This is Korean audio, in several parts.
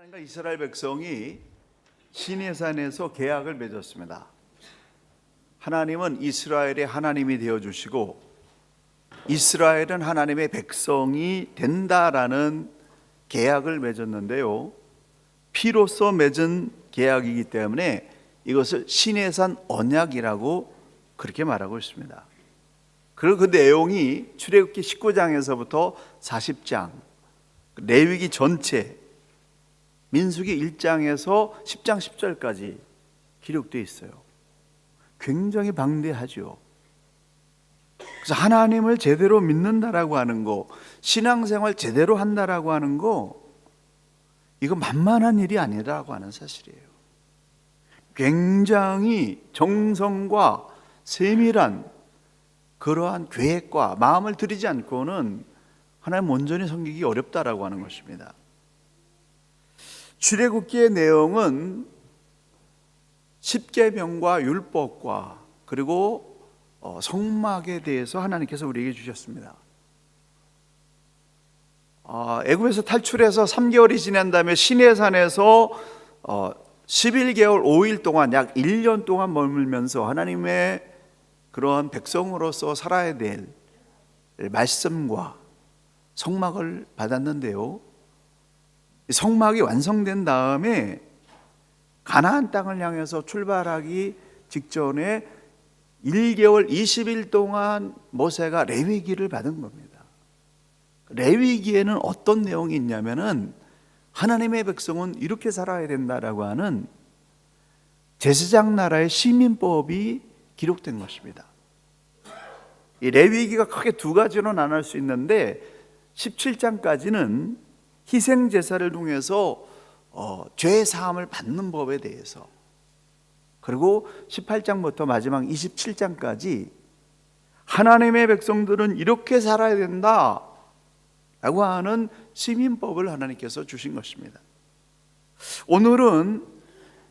하나님과 이스라엘 백성이 시내산에서 계약을 맺었습니다. 하나님은 이스라엘의 하나님이 되어주시고 이스라엘은 하나님의 백성이 된다라는 계약을 맺었는데요, 피로써 맺은 계약이기 때문에 이것을 시내산 언약이라고 그렇게 말하고 있습니다. 그리고 그 내용이 출애굽기 19장에서부터 40장, 레위기 전체, 민수기 1장에서 10장 10절까지 기록되어 있어요. 굉장히 방대하죠. 그래서 하나님을 제대로 믿는다라고 하는 거, 신앙생활 제대로 한다라고 하는 거, 이거 만만한 일이 아니라고 하는 사실이에요. 굉장히 정성과 세밀한 그러한 계획과 마음을 들이지 않고는 하나님 온전히 섬기기 어렵다라고 하는 것입니다. 출애굽기의 내용은 십계명과 율법과 그리고 성막에 대해서 하나님께서 우리에게 주셨습니다. 애굽에서 탈출해서 3개월이 지난 다음에 시내산에서 11개월 5일 동안 약 1년 동안 머물면서 하나님의 그러한 백성으로서 살아야 될 말씀과 성막을 받았는데요, 성막이 완성된 다음에 가나안 땅을 향해서 출발하기 직전에 1개월 20일 동안 모세가 레위기를 받은 겁니다. 레위기에는 어떤 내용이 있냐면은 하나님의 백성은 이렇게 살아야 된다라고 하는 제사장 나라의 시민법이 기록된 것입니다. 이 레위기가 크게 두 가지로 나눌 수 있는데 17장까지는 희생 제사를 통해서 죄 사함을 받는 법에 대해서, 그리고 18장부터 마지막 27장까지 하나님의 백성들은 이렇게 살아야 된다 라고 하는 시민법을 하나님께서 주신 것입니다. 오늘은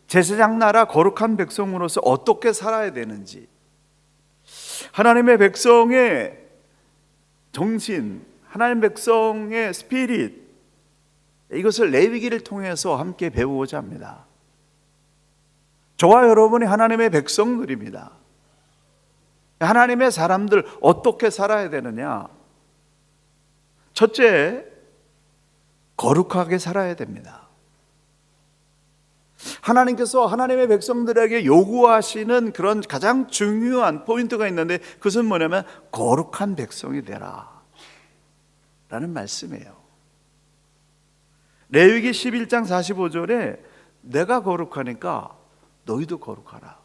제사장 나라 거룩한 백성으로서 어떻게 살아야 되는지, 하나님의 백성의 정신, 하나님 백성의 스피릿, 이것을 레위기를 통해서 함께 배우고자 합니다. 저와 여러분이 하나님의 백성들입니다. 하나님의 사람들 어떻게 살아야 되느냐? 첫째, 거룩하게 살아야 됩니다. 하나님께서 하나님의 백성들에게 요구하시는 그런 가장 중요한 포인트가 있는데, 그것은 뭐냐면 거룩한 백성이 되라 라는 말씀이에요. 레위기 11장 45절에 내가 거룩하니까 너희도 거룩하라.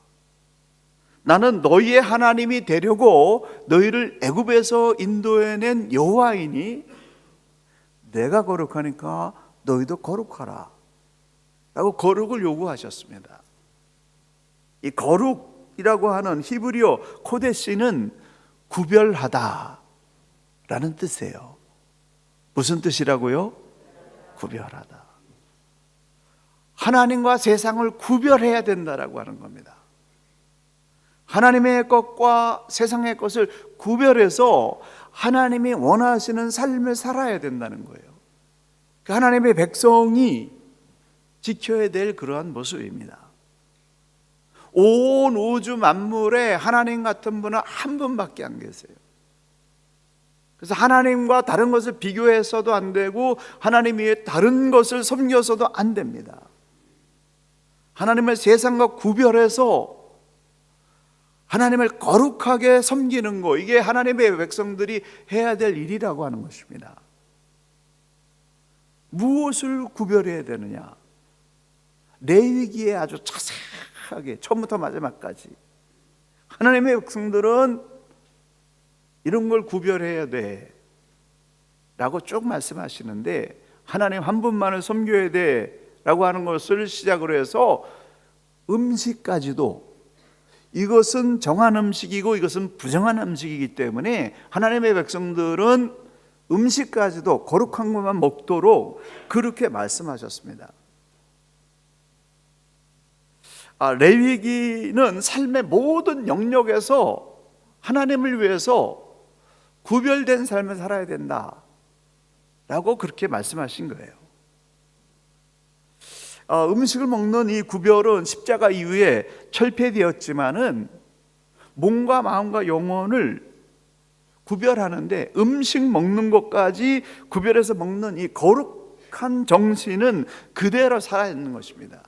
나는 너희의 하나님이 되려고 너희를 애굽에서 인도해낸 여호와이니 내가 거룩하니까 너희도 거룩하라 라고 거룩을 요구하셨습니다. 이 거룩이라고 하는 히브리어 코데시는 구별하다 라는 뜻이에요. 무슨 뜻이라고요? 구별하다. 하나님과 세상을 구별해야 된다라고 하는 겁니다. 하나님의 것과 세상의 것을 구별해서 하나님이 원하시는 삶을 살아야 된다는 거예요. 하나님의 백성이 지켜야 될 그러한 모습입니다. 온 우주 만물에 하나님 같은 분은 한 분밖에 안 계세요. 그래서 하나님과 다른 것을 비교해서도 안 되고 하나님 위에 다른 것을 섬겨서도 안 됩니다. 하나님을 세상과 구별해서 하나님을 거룩하게 섬기는 것, 이게 하나님의 백성들이 해야 될 일이라고 하는 것입니다. 무엇을 구별해야 되느냐? 레위기에 아주 자세하게 처음부터 마지막까지 하나님의 백성들은 이런 걸 구별해야 돼 라고 쭉 말씀하시는데, 하나님 한 분만을 섬겨야 돼 라고 하는 것을 시작으로 해서 음식까지도 이것은 정한 음식이고 이것은 부정한 음식이기 때문에 하나님의 백성들은 음식까지도 거룩한 것만 먹도록 그렇게 말씀하셨습니다. 레위기는 삶의 모든 영역에서 하나님을 위해서 구별된 삶을 살아야 된다 라고 그렇게 말씀하신 거예요. 음식을 먹는 이 구별은 십자가 이후에 철폐되었지만은 몸과 마음과 영혼을 구별하는데 음식 먹는 것까지 구별해서 먹는 이 거룩한 정신은 그대로 살아있는 것입니다.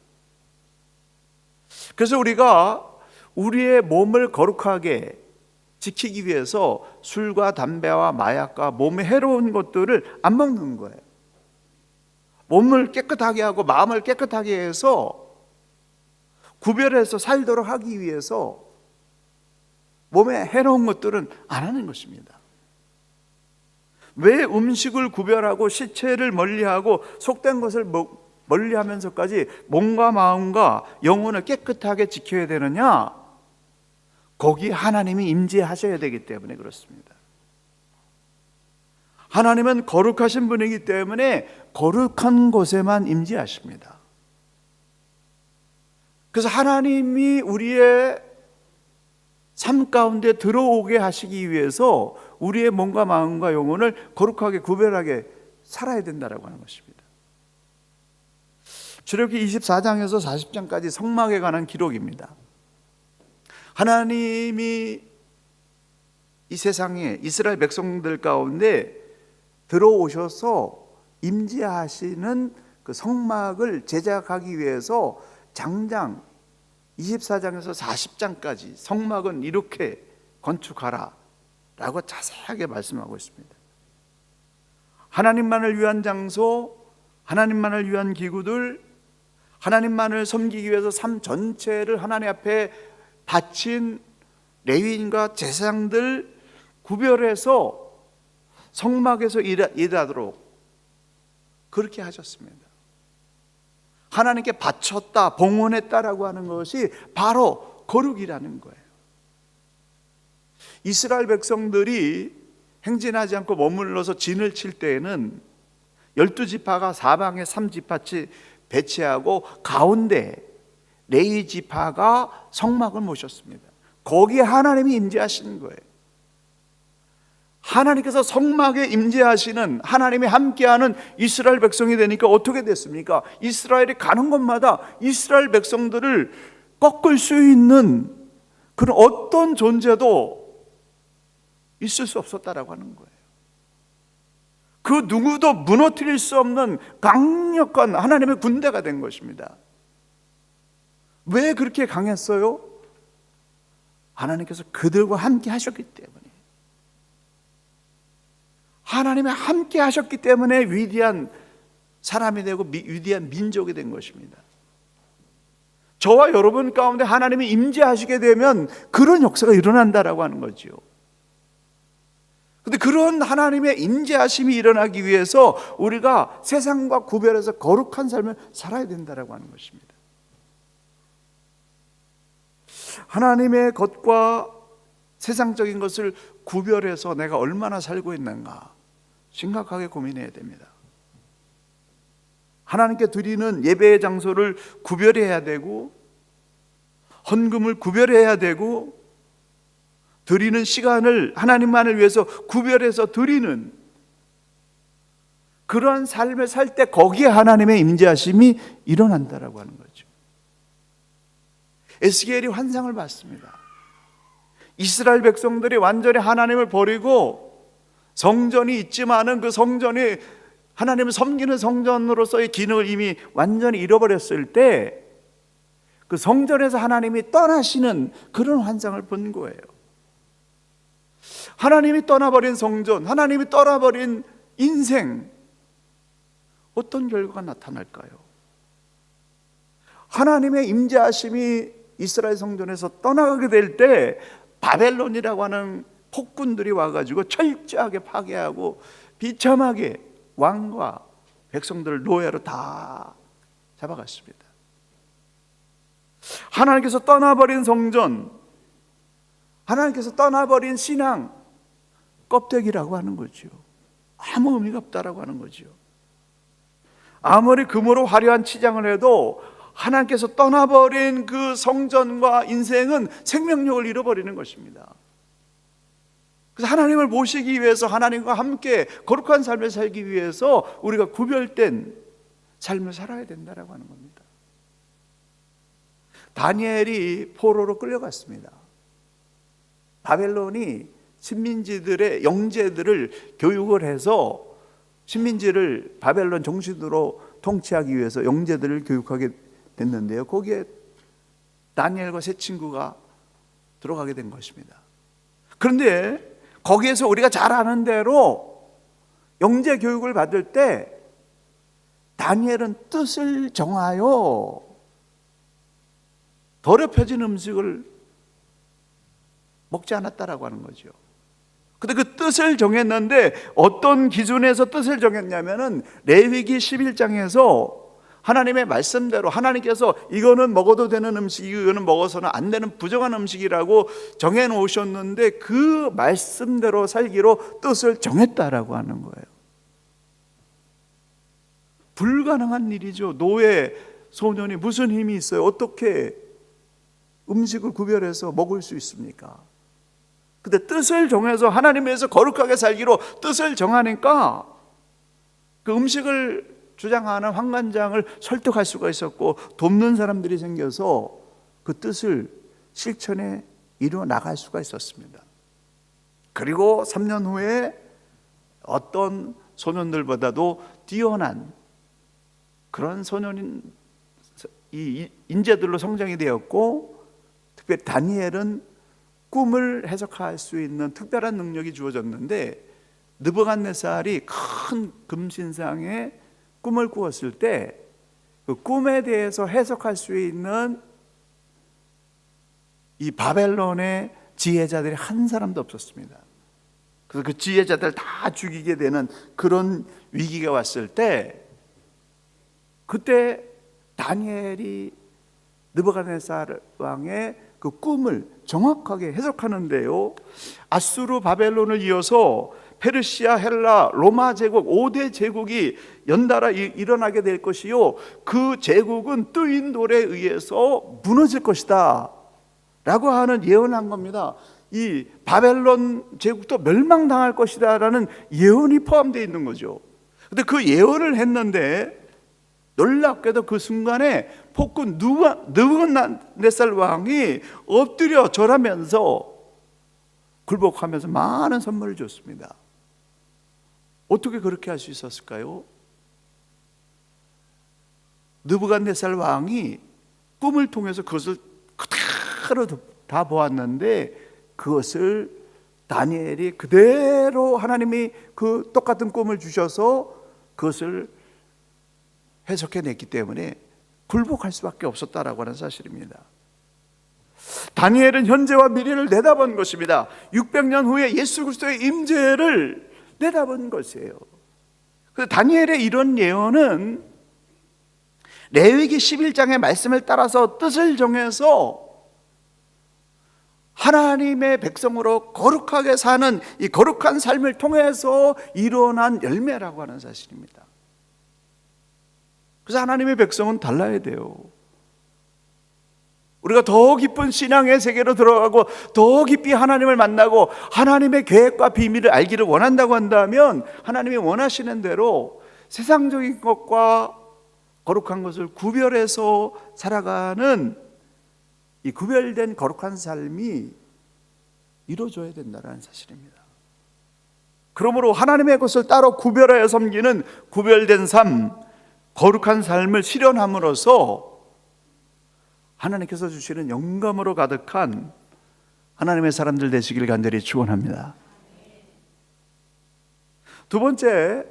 그래서 우리가 우리의 몸을 거룩하게 지키기 위해서 술과 담배와 마약과 몸에 해로운 것들을 안 먹는 거예요. 몸을 깨끗하게 하고 마음을 깨끗하게 해서 구별해서 살도록 하기 위해서 몸에 해로운 것들은 안 하는 것입니다. 왜 음식을 구별하고 시체를 멀리하고 속된 것을 멀리하면서까지 몸과 마음과 영혼을 깨끗하게 지켜야 되느냐? 거기에 하나님이 임재하셔야 되기 때문에 그렇습니다. 하나님은 거룩하신 분이기 때문에 거룩한 곳에만 임재하십니다. 그래서 하나님이 우리의 삶 가운데 들어오게 하시기 위해서 우리의 몸과 마음과 영혼을 거룩하게 구별하게 살아야 된다라고 하는 것입니다. 출애굽기 24장에서 40장까지 성막에 관한 기록입니다. 하나님이 이 세상에 이스라엘 백성들 가운데 들어오셔서 임재하시는 그 성막을 제작하기 위해서 장장 24장에서 40장까지 성막은 이렇게 건축하라 라고 자세하게 말씀하고 있습니다. 하나님만을 위한 장소, 하나님만을 위한 기구들, 하나님만을 섬기기 위해서 삶 전체를 하나님 앞에 바친 레위인과 제사장들 구별해서 성막에서 일하도록 그렇게 하셨습니다. 하나님께 바쳤다, 봉헌했다라고 하는 것이 바로 거룩이라는 거예요. 이스라엘 백성들이 행진하지 않고 머물러서 진을 칠 때에는 12지파가 사방에 3지파치 배치하고 가운데 레위 지파가 성막을 모셨습니다. 거기에 하나님이 임재하시는 거예요. 하나님께서 성막에 임재하시는, 하나님이 함께하는 이스라엘 백성이 되니까 어떻게 됐습니까? 이스라엘이 가는 곳마다 이스라엘 백성들을 꺾을 수 있는 그런 어떤 존재도 있을 수 없었다라고 하는 거예요. 그 누구도 무너뜨릴 수 없는 강력한 하나님의 군대가 된 것입니다. 왜 그렇게 강했어요? 하나님께서 그들과 함께 하셨기 때문에. 하나님이 함께 하셨기 때문에 위대한 사람이 되고 위대한 민족이 된 것입니다. 저와 여러분 가운데 하나님이 임재하시게 되면 그런 역사가 일어난다라고 하는 거죠. 그런데 그런 하나님의 임재하심이 일어나기 위해서 우리가 세상과 구별해서 거룩한 삶을 살아야 된다라고 하는 것입니다. 하나님의 것과 세상적인 것을 구별해서 내가 얼마나 살고 있는가 심각하게 고민해야 됩니다. 하나님께 드리는 예배의 장소를 구별해야 되고 헌금을 구별해야 되고 드리는 시간을 하나님만을 위해서 구별해서 드리는 그러한 삶을 살 때 거기에 하나님의 임재하심이 일어난다라고 하는 거죠. 에스겔이 환상을 봤습니다. 이스라엘 백성들이 완전히 하나님을 버리고 성전이 있지만은 그 성전이 하나님을 섬기는 성전으로서의 기능을 이미 완전히 잃어버렸을 때 그 성전에서 하나님이 떠나시는 그런 환상을 본 거예요. 하나님이 떠나버린 성전, 하나님이 떠나버린 인생, 어떤 결과가 나타날까요? 하나님의 임재하심이 이스라엘 성전에서 떠나가게 될 때 바벨론이라고 하는 폭군들이 와가지고 철저하게 파괴하고 비참하게 왕과 백성들을 노예로 다 잡아갔습니다. 하나님께서 떠나버린 성전, 하나님께서 떠나버린 신앙, 껍데기라고 하는 거죠. 아무 의미가 없다라고 하는 거죠. 아무리 금으로 화려한 치장을 해도 하나님께서 떠나버린 그 성전과 인생은 생명력을 잃어버리는 것입니다. 그래서 하나님을 모시기 위해서 하나님과 함께 거룩한 삶을 살기 위해서 우리가 구별된 삶을 살아야 된다라고 하는 겁니다. 다니엘이 포로로 끌려갔습니다. 바벨론이 식민지들의 영재들을 교육을 해서 식민지를 바벨론 정신으로 통치하기 위해서 영재들을 교육하게 됐는데요, 거기에 다니엘과 세 친구가 들어가게 된 것입니다. 그런데 거기에서 우리가 잘 아는 대로 영재 교육을 받을 때 다니엘은 뜻을 정하여 더럽혀진 음식을 먹지 않았다라고 하는 거죠. 근데 그 뜻을 정했는데 어떤 기준에서 뜻을 정했냐면은 레위기 11장에서 하나님의 말씀대로 하나님께서 이거는 먹어도 되는 음식이고 이거는 먹어서는 안 되는 부정한 음식이라고 정해 놓으셨는데 그 말씀대로 살기로 뜻을 정했다라고 하는 거예요. 불가능한 일이죠. 노예 소년이 무슨 힘이 있어요? 어떻게 음식을 구별해서 먹을 수 있습니까? 근데 뜻을 정해서 하나님 위해서 거룩하게 살기로 뜻을 정하니까 그 음식을 주장하는 환관장을 설득할 수가 있었고 돕는 사람들이 생겨서 그 뜻을 실천에 이루어 나갈 수가 있었습니다. 그리고 3년 후에 어떤 소년들보다도 뛰어난 그런 소년인 이 인재들로 성장이 되었고, 특별히 다니엘은 꿈을 해석할 수 있는 특별한 능력이 주어졌는데, 느부갓네살이 큰 금신상에 꿈을 꾸었을 때 그 꿈에 대해서 해석할 수 있는 이 바벨론의 지혜자들이 한 사람도 없었습니다. 그래서 그 지혜자들 다 죽이게 되는 그런 위기가 왔을 때, 그때 다니엘이 느부갓네살 왕의 그 꿈을 정확하게 해석하는데요, 아수르 바벨론을 이어서 페르시아, 헬라, 로마 제국 5대 제국이 연달아 일어나게 될 것이요, 그 제국은 뜨인 돌에 의해서 무너질 것이다 라고 하는 예언한 겁니다. 이 바벨론 제국도 멸망당할 것이다 라는 예언이 포함되어 있는 거죠. 근데 그 예언을 했는데 놀랍게도 그 순간에 폭군 느부갓네살 왕이 엎드려 절하면서 굴복하면서 많은 선물을 줬습니다. 어떻게 그렇게 할 수 있었을까요? 느부갓네살 왕이 꿈을 통해서 그것을 그대로 다 보았는데, 그것을 다니엘이 그대로 하나님이 그 똑같은 꿈을 주셔서 그것을 해석해냈기 때문에 굴복할 수밖에 없었다라고 하는 사실입니다. 다니엘은 현재와 미래를 내다본 것입니다. 600년 후에 예수 그리스도의 임재를 내다본 것이에요. 그래서 다니엘의 이런 예언은 레위기 11장의 말씀을 따라서 뜻을 정해서 하나님의 백성으로 거룩하게 사는 이 거룩한 삶을 통해서 일어난 열매라고 하는 사실입니다. 그래서 하나님의 백성은 달라야 돼요. 우리가 더 깊은 신앙의 세계로 들어가고 더 깊이 하나님을 만나고 하나님의 계획과 비밀을 알기를 원한다고 한다면, 하나님이 원하시는 대로 세상적인 것과 거룩한 것을 구별해서 살아가는 이 구별된 거룩한 삶이 이루어져야 된다는 사실입니다. 그러므로 하나님의 것을 따로 구별하여 섬기는 구별된 삶, 거룩한 삶을 실현함으로써 하나님께서 주시는 영감으로 가득한 하나님의 사람들 되시길 간절히 축원합니다. 두 번째,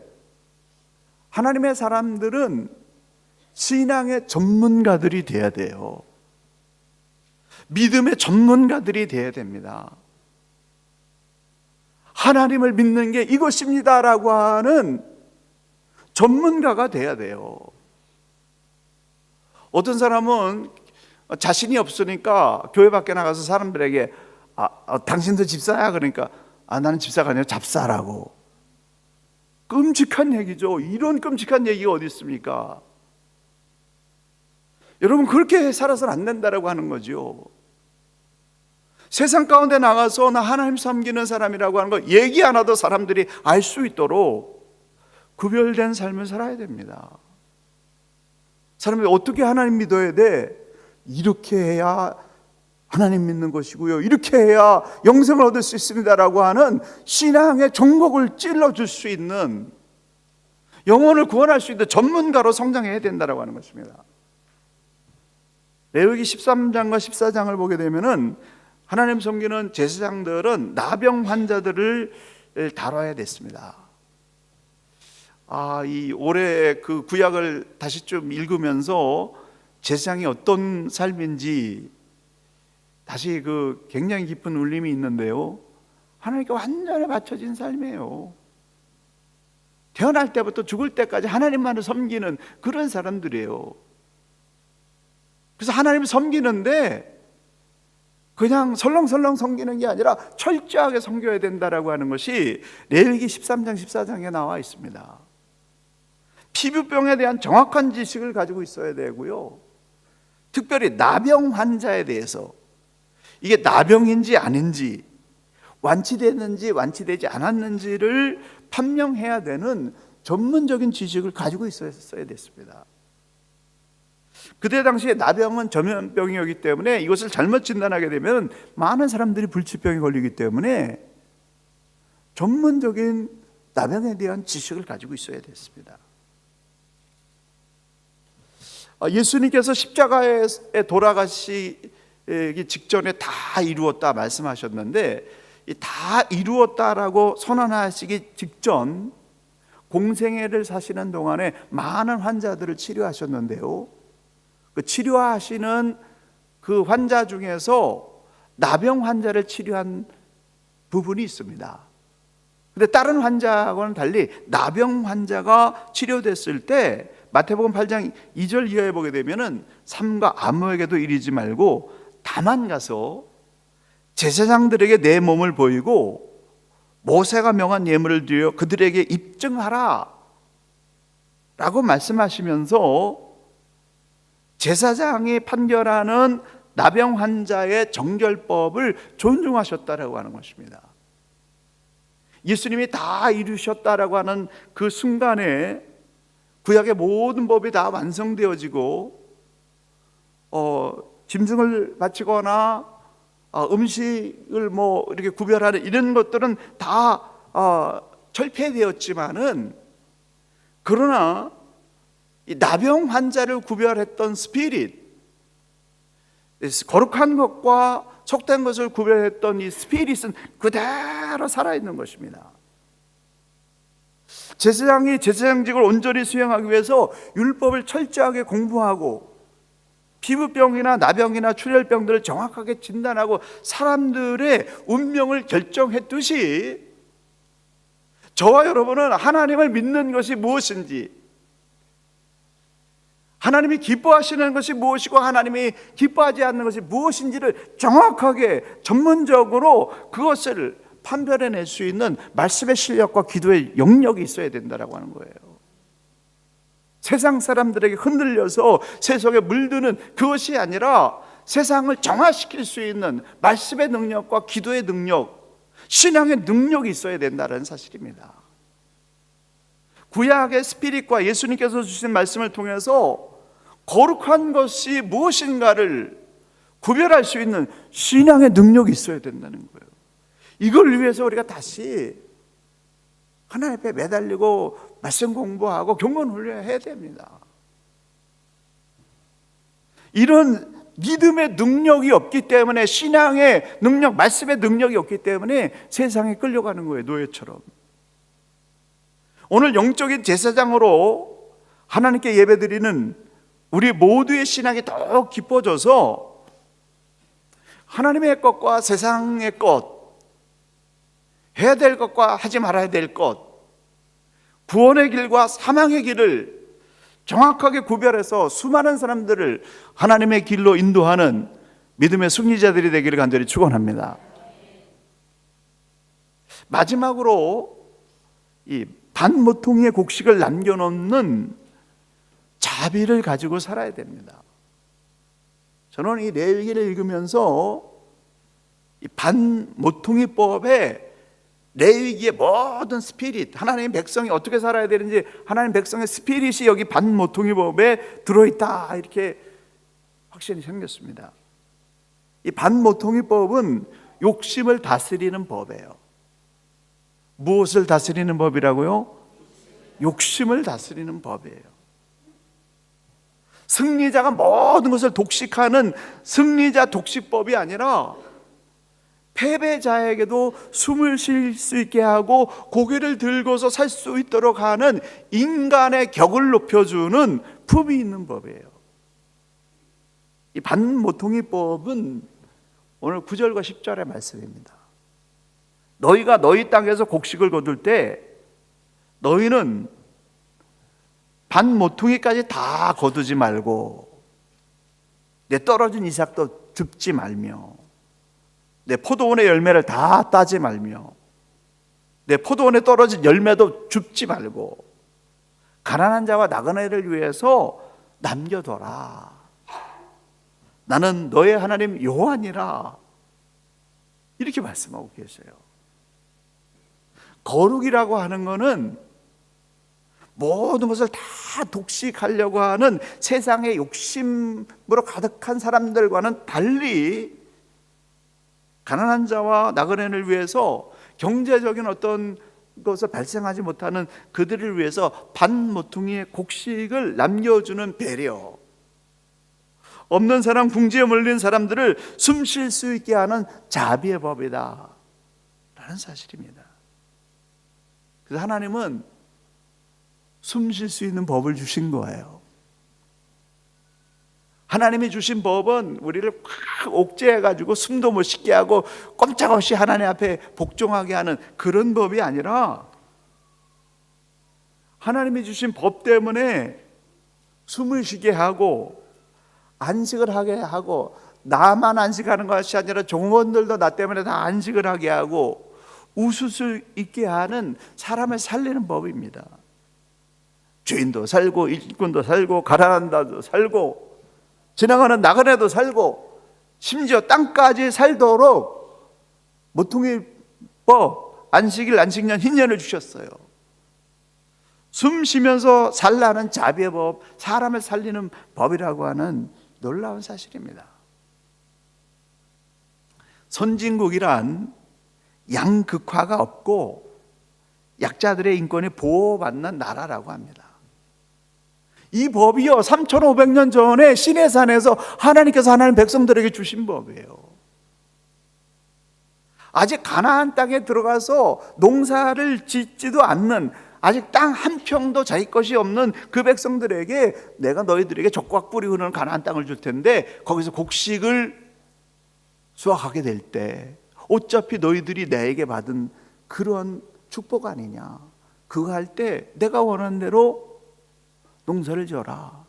하나님의 사람들은 신앙의 전문가들이 되어야 돼요. 믿음의 전문가들이 되어야 됩니다. 하나님을 믿는 게 이것입니다라고 하는 전문가가 돼야 돼요. 어떤 사람은 자신이 없으니까 교회 밖에 나가서 사람들에게 당신도 집사야? 그러니까 나는 집사가 아니라 잡사라고. 끔찍한 얘기죠. 이런 끔찍한 얘기가 어디 있습니까? 여러분, 그렇게 살아서는 안 된다라고 하는 거죠. 세상 가운데 나가서 나 하나님 섬기는 사람이라고 하는 거 얘기 안 하도 사람들이 알 수 있도록 구별된 삶을 살아야 됩니다. 사람이 어떻게 하나님 믿어야 돼? 이렇게 해야 하나님 믿는 것이고요, 이렇게 해야 영생을 얻을 수 있습니다라고 하는 신앙의 종목을 찔러줄 수 있는, 영혼을 구원할 수 있는 전문가로 성장해야 된다라고 하는 것입니다. 레위기 13장과 14장을 보게 되면은 하나님 섬기는 제사장들은 나병 환자들을 다뤄야 됐습니다. 이 올해 그 구약을 다시 좀 읽으면서 제사장이 어떤 삶인지 다시 그 굉장히 깊은 울림이 있는데요, 하나님께 완전히 바쳐진 삶이에요. 태어날 때부터 죽을 때까지 하나님만을 섬기는 그런 사람들이에요. 그래서 하나님을 섬기는데 그냥 설렁설렁 섬기는 게 아니라 철저하게 섬겨야 된다라고 하는 것이 레위기 13장 14장에 나와 있습니다. 피부병에 대한 정확한 지식을 가지고 있어야 되고요, 특별히 나병 환자에 대해서 이게 나병인지 아닌지, 완치됐는지 완치되지 않았는지를 판명해야 되는 전문적인 지식을 가지고 있어야 됐습니다. 그때 당시에 나병은 전염병이었기 때문에 이것을 잘못 진단하게 되면 많은 사람들이 불치병에 걸리기 때문에 전문적인 나병에 대한 지식을 가지고 있어야 됐습니다. 예수님께서 십자가에 돌아가시기 직전에 다 이루었다 말씀하셨는데, 이 다 이루었다라고 선언하시기 직전 공생애를 사시는 동안에 많은 환자들을 치료하셨는데요, 그 치료하시는 그 환자 중에서 나병 환자를 치료한 부분이 있습니다. 근데 다른 환자와는 달리 나병 환자가 치료됐을 때 마태복음 8장 2절 이하에 보게 되면은 삼가 아무에게도 이르지 말고 다만 가서 제사장들에게 내 몸을 보이고 모세가 명한 예물을 드려 그들에게 입증하라 라고 말씀하시면서 제사장이 판결하는 나병 환자의 정결법을 존중하셨다라고 하는 것입니다. 예수님이 다 이루셨다라고 하는 그 순간에 구약의 모든 법이 다 완성되어지고 짐승을 바치거나 음식을 이렇게 구별하는 이런 것들은 다 철폐되었지만은, 그러나 이 나병 환자를 구별했던 스피릿, 거룩한 것과 속된 것을 구별했던 이 스피릿은 그대로 살아있는 것입니다. 제사장이 제사장직을 온전히 수행하기 위해서 율법을 철저하게 공부하고 피부병이나 나병이나 출혈병들을 정확하게 진단하고 사람들의 운명을 결정했듯이, 저와 여러분은 하나님을 믿는 것이 무엇인지, 하나님이 기뻐하시는 것이 무엇이고 하나님이 기뻐하지 않는 것이 무엇인지를 정확하게 전문적으로 그것을 판별해낼 수 있는 말씀의 실력과 기도의 영역이 있어야 된다라고 하는 거예요. 세상 사람들에게 흔들려서 세속에 물드는 그것이 아니라 세상을 정화시킬 수 있는 말씀의 능력과 기도의 능력, 신앙의 능력이 있어야 된다는 사실입니다. 구약의 스피릿과 예수님께서 주신 말씀을 통해서 거룩한 것이 무엇인가를 구별할 수 있는 신앙의 능력이 있어야 된다는 거예요. 이걸 위해서 우리가 다시 하나님 앞에 매달리고 말씀 공부하고 경건 훈련해야 됩니다. 이런 믿음의 능력이 없기 때문에, 신앙의 능력, 말씀의 능력이 없기 때문에 세상에 끌려가는 거예요, 노예처럼. 오늘 영적인 제사장으로 하나님께 예배드리는 우리 모두의 신앙이 더 깊어져서 하나님의 것과 세상의 것, 해야 될 것과 하지 말아야 될 것, 구원의 길과 사망의 길을 정확하게 구별해서 수많은 사람들을 하나님의 길로 인도하는 믿음의 승리자들이 되기를 간절히 축원합니다. 마지막으로 이 반모퉁이의 곡식을 남겨놓는 자비를 가지고 살아야 됩니다. 저는 이 레위기를 읽으면서 이 반모퉁이법에 레위기의 모든 스피릿, 하나님의 백성이 어떻게 살아야 되는지 하나님 백성의 스피릿이 여기 반모퉁이법에 들어있다, 이렇게 확신이 생겼습니다. 이 반모퉁이법은 욕심을 다스리는 법이에요. 무엇을 다스리는 법이라고요? 욕심을 다스리는 법이에요. 승리자가 모든 것을 독식하는 승리자 독식법이 아니라 패배자에게도 숨을 쉴 수 있게 하고 고개를 들고서 살 수 있도록 하는 인간의 격을 높여주는 품이 있는 법이에요. 이 반모퉁이법은 오늘 9절과 10절의 말씀입니다. 너희가 너희 땅에서 곡식을 거둘 때 너희는 반모퉁이까지 다 거두지 말고 내 떨어진 이삭도 줍지 말며 내 포도원의 열매를 다 따지 말며 내 포도원에 떨어진 열매도 줍지 말고 가난한 자와 나그네를 위해서 남겨둬라. 나는 너의 하나님 여호와니라. 이렇게 말씀하고 계세요. 거룩이라고 하는 것은 모든 것을 다 독식하려고 하는 세상의 욕심으로 가득한 사람들과는 달리 가난한 자와 나그네를 위해서 경제적인 어떤 것을 발생하지 못하는 그들을 위해서 반모퉁이의 곡식을 남겨주는 배려, 없는 사람, 궁지에 몰린 사람들을 숨 쉴 수 있게 하는 자비의 법이다 라는 사실입니다. 그래서 하나님은 숨 쉴 수 있는 법을 주신 거예요. 하나님이 주신 법은 우리를 확 옥죄해가지고 숨도 못 쉬게 하고 꼼짝없이 하나님 앞에 복종하게 하는 그런 법이 아니라 하나님이 주신 법 때문에 숨을 쉬게 하고 안식을 하게 하고 나만 안식하는 것이 아니라 종원들도 나 때문에 다 안식을 하게 하고 웃을 수 있게 하는 사람을 살리는 법입니다. 죄인도 살고 일꾼도 살고 가난한 자도 살고 지나가는 나그네도 살고 심지어 땅까지 살도록 모퉁이법 안식일 안식년 흰년을 주셨어요. 숨 쉬면서 살라는 자비의 법, 사람을 살리는 법이라고 하는 놀라운 사실입니다. 선진국이란 양극화가 없고 약자들의 인권이 보호받는 나라라고 합니다. 이 법이요 3,500년 전에 시내산에서 하나님께서 하나님 백성들에게 주신 법이에요. 아직 가나안 땅에 들어가서 농사를 짓지도 않는, 아직 땅 한 평도 자기 것이 없는 그 백성들에게 내가 너희들에게 족각 뿌리 흐르는 가나안 땅을 줄 텐데 거기서 곡식을 수확하게 될 때 어차피 너희들이 내게 받은 그런 축복 아니냐, 그거 할 때 내가 원하는 대로 농사를 지어라.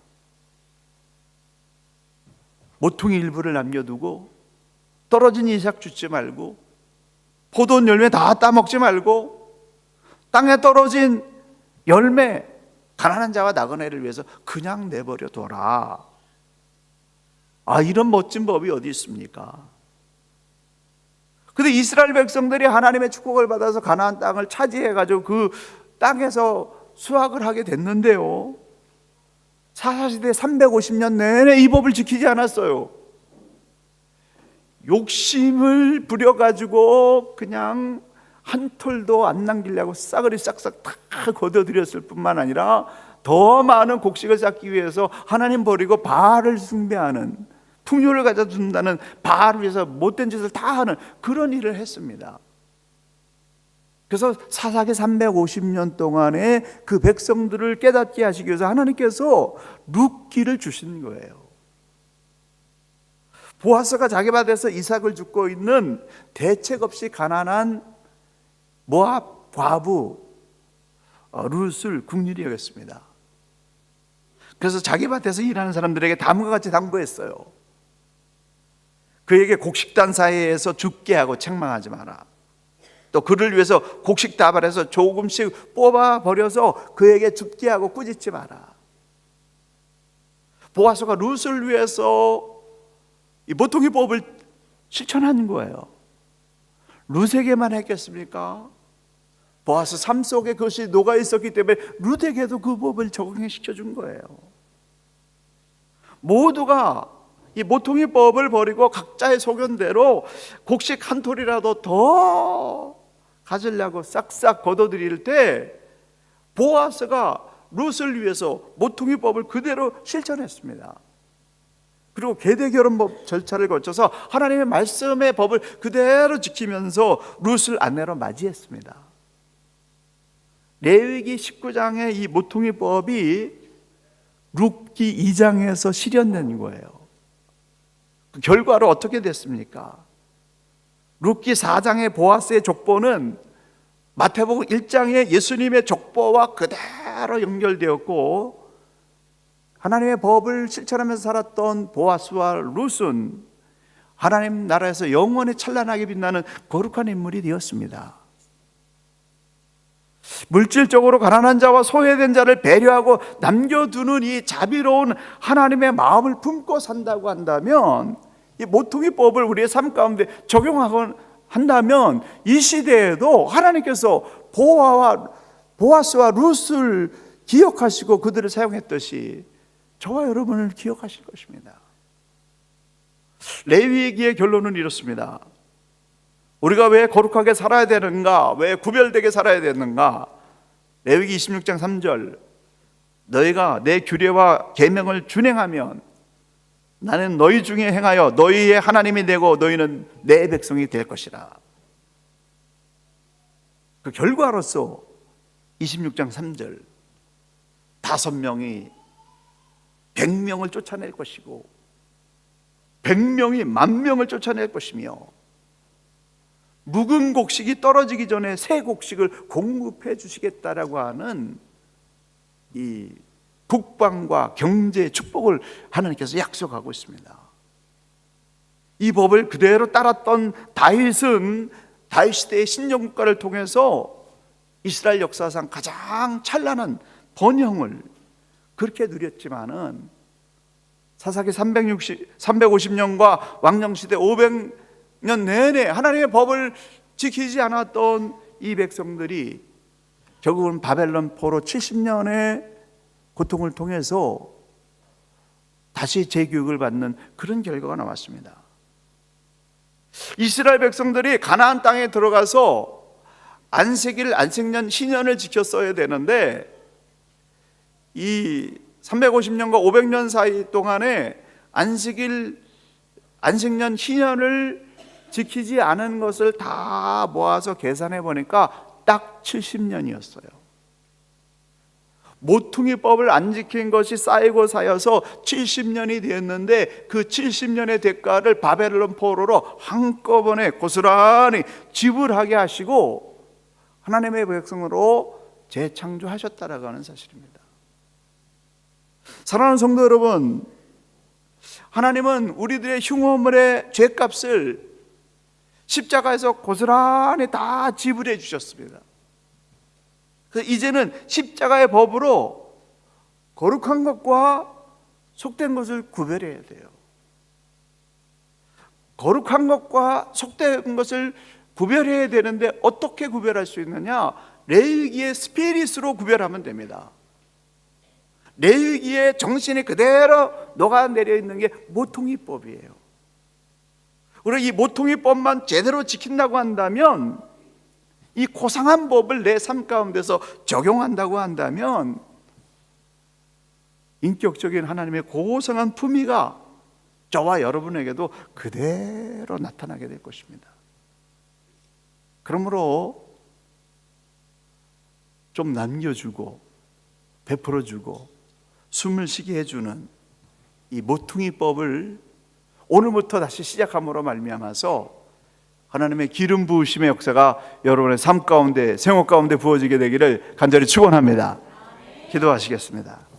모퉁이 일부를 남겨두고 떨어진 이삭 주지 말고 포도원 열매 다 따먹지 말고 땅에 떨어진 열매 가난한 자와 나그네를 위해서 그냥 내버려 둬라. 이런 멋진 법이 어디 있습니까? 근데 이스라엘 백성들이 하나님의 축복을 받아서 가나안 땅을 차지해가지고 그 땅에서 수확을 하게 됐는데요, 사사시대 350년 내내 이 법을 지키지 않았어요. 욕심을 부려가지고 그냥 한 톨도 안 남기려고 싸그리 싹싹 다 거둬들였을 뿐만 아니라 더 많은 곡식을 쌓기 위해서 하나님 버리고 바알을 숭배하는, 풍요를 가져둔다는 바알을 위해서 못된 짓을 다 하는 그런 일을 했습니다. 그래서 사사기 350년 동안에 그 백성들을 깨닫게 하시기 위해서 하나님께서 룻기를 주신 거예요. 보아스가 자기 밭에서 이삭을 줍고 있는 대책 없이 가난한 모압 과부 룻을 긍휼히 여겼습니다. 그래서 자기 밭에서 일하는 사람들에게 다음과 같이 당부했어요. 그에게 곡식단 사이에서 죽게 하고 책망하지 마라. 또 그를 위해서 곡식 다발에서 조금씩 뽑아 버려서 그에게 줍게 하고 꾸짖지 마라. 보아스가 룻을 위해서 이 모퉁이법을 실천한 거예요. 룻에게만 했겠습니까? 보아스 삶 속에 그것이 녹아 있었기 때문에 룻에게도 그 법을 적용시켜 준 거예요. 모두가 이 모퉁이법을 버리고 각자의 소견대로 곡식 한 톨이라도 더 가지려고 싹싹 걷어들일 때 보아스가 룻을 위해서 모퉁이법을 그대로 실천했습니다. 그리고 계대결혼법 절차를 거쳐서 하나님의 말씀의 법을 그대로 지키면서 룻을 아내로 맞이했습니다. 레위기 19장의 이 모퉁이법이 룻기 2장에서 실현된 거예요. 그 결과로 어떻게 됐습니까? 룻기 4장의 보아스의 족보는 마태복음 1장의 예수님의 족보와 그대로 연결되었고, 하나님의 법을 실천하면서 살았던 보아스와 룻은 하나님 나라에서 영원히 찬란하게 빛나는 거룩한 인물이 되었습니다. 물질적으로 가난한 자와 소외된 자를 배려하고 남겨두는 이 자비로운 하나님의 마음을 품고 산다고 한다면, 이 모퉁이법을 우리의 삶 가운데 적용하고 한다면 이 시대에도 하나님께서 보아스와 룻을 기억하시고 그들을 사용했듯이 저와 여러분을 기억하실 것입니다. 레위기의 결론은 이렇습니다. 우리가 왜 거룩하게 살아야 되는가? 왜 구별되게 살아야 되는가? 레위기 26장 3절, 너희가 내 규례와 계명을 준행하면 나는 너희 중에 행하여 너희의 하나님이 되고 너희는 내 백성이 될 것이라. 그 결과로서 26장 3절, 5명이 100명을 쫓아낼 것이고 100명이 10,000명을 쫓아낼 것이며, 묵은 곡식이 떨어지기 전에 새 곡식을 공급해 주시겠다라고 하는 이 국방과 경제 축복을 하나님께서 약속하고 있습니다. 이 법을 그대로 따랐던 다윗은 다윗 시대의 신정국가를 통해서 이스라엘 역사상 가장 찬란한 번영을 그렇게 누렸지만은, 사사기 350년과 왕정시대 500년 내내 하나님의 법을 지키지 않았던 이 백성들이 결국은 바벨론 포로 70년의 고통을 통해서 다시 재교육을 받는 그런 결과가 나왔습니다. 이스라엘 백성들이 가나안 땅에 들어가서 안식일, 안식년, 신년을 지켰어야 되는데, 이 350년과 500년 사이 동안에 안식일, 안식년, 신년을 지키지 않은 것을 다 모아서 계산해 보니까 딱 70년이었어요. 모퉁이법을 안 지킨 것이 쌓이고 쌓여서 70년이 되었는데, 그 70년의 대가를 바벨론 포로로 한꺼번에 고스란히 지불하게 하시고 하나님의 백성으로 재창조하셨다라고 하는 사실입니다. 사랑하는 성도 여러분, 하나님은 우리들의 흉어물의 죄값을 십자가에서 고스란히 다 지불해 주셨습니다. 그래서 이제는 십자가의 법으로 거룩한 것과 속된 것을 구별해야 돼요. 거룩한 것과 속된 것을 구별해야 되는데 어떻게 구별할 수 있느냐? 레위기의 스피릿으로 구별하면 됩니다. 레위기의 정신이 그대로 녹아내려 있는 게 모퉁이법이에요. 우리가 이 모퉁이법만 제대로 지킨다고 한다면, 이 고상한 법을 내 삶 가운데서 적용한다고 한다면, 인격적인 하나님의 고상한 품위가 저와 여러분에게도 그대로 나타나게 될 것입니다. 그러므로 좀 남겨주고 베풀어주고 숨을 쉬게 해주는 이 모퉁이법을 오늘부터 다시 시작함으로 말미암아서 하나님의 기름 부으심의 역사가 여러분의 삶 가운데, 생활 가운데 부어지게 되기를 간절히 축원합니다. 기도하시겠습니다.